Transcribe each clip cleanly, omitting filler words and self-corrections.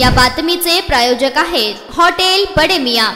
या बातमीचे प्रायोजक आहेत हॉटेल बडे मियां।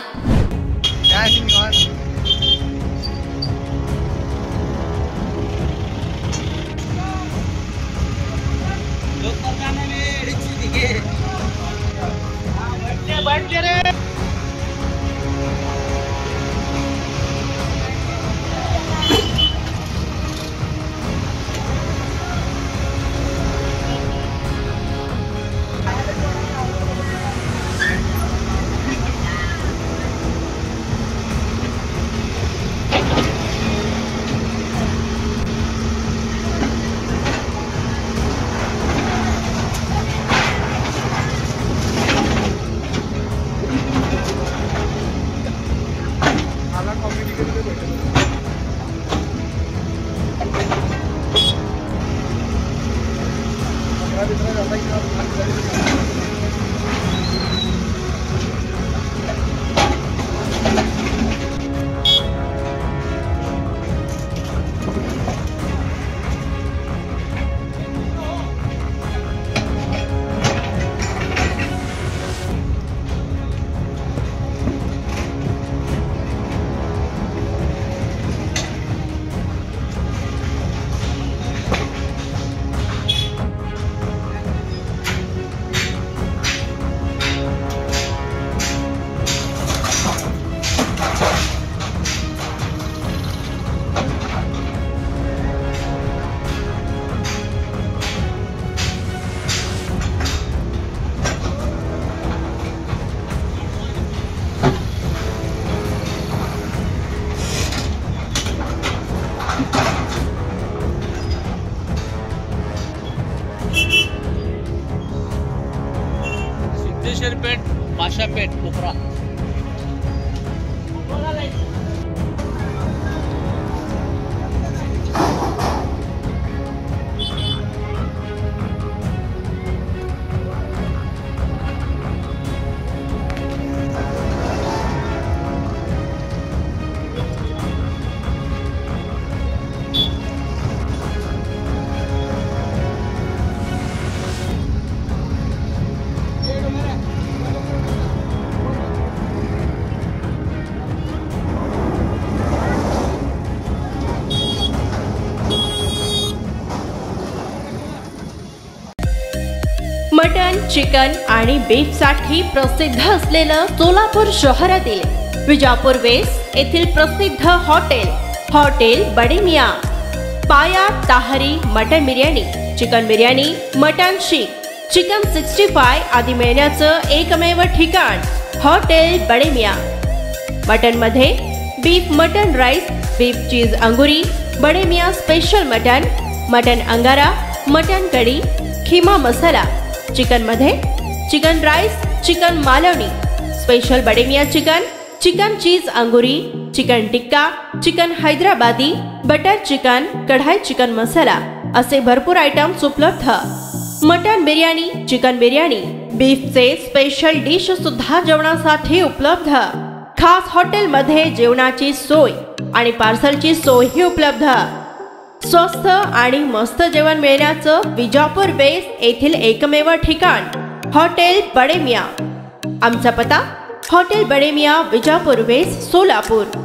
पेठ, पाशापेठ, कोपरा। मटन, चिकन आणि बीफ साठी प्रसिद्ध असलेलं सोलापूर शहरातील विजापूर वेस्ट येथील प्रसिद्ध hotel Bade Miyan. Paya tahari mutton biryani, chicken biryani, mutton seekh, chicken 65 आदी मिळण्याचं एकमेव ठिकाण हॉटेल बडे मियां। मटन मध्ये beef mutton rice, beef cheese angoori, Bade Miyan special mutton, mutton angara, mutton kadhi, keema masala. Chicken मध्ये chicken rice, chicken Malvani, special Bade Miyan chicken, chicken cheese angoori, chicken tikka, chicken Hyderabadi, butter chicken, kadai chicken masala असे भरपूर आयटम्स उपलब्ध। मटन बिर्याणी, चिकन बिर्याणी, बीफचे स्पेशल डिश सुद्धा जेवणासाठी उपलब्ध। खास हॉटेल मध्ये जेवणाची सोय आणि पार्सलची सोयही उपलब्ध। स्वस्त आणि मस्त जेवण मिळण्याचं विजापूर वेस्ट येथील एकमेव ठिकाण हॉटेल बडे मियां। आमचा पत्ता हॉटेल बडे मियां, विजापूर वेस्ट, सोलापूर।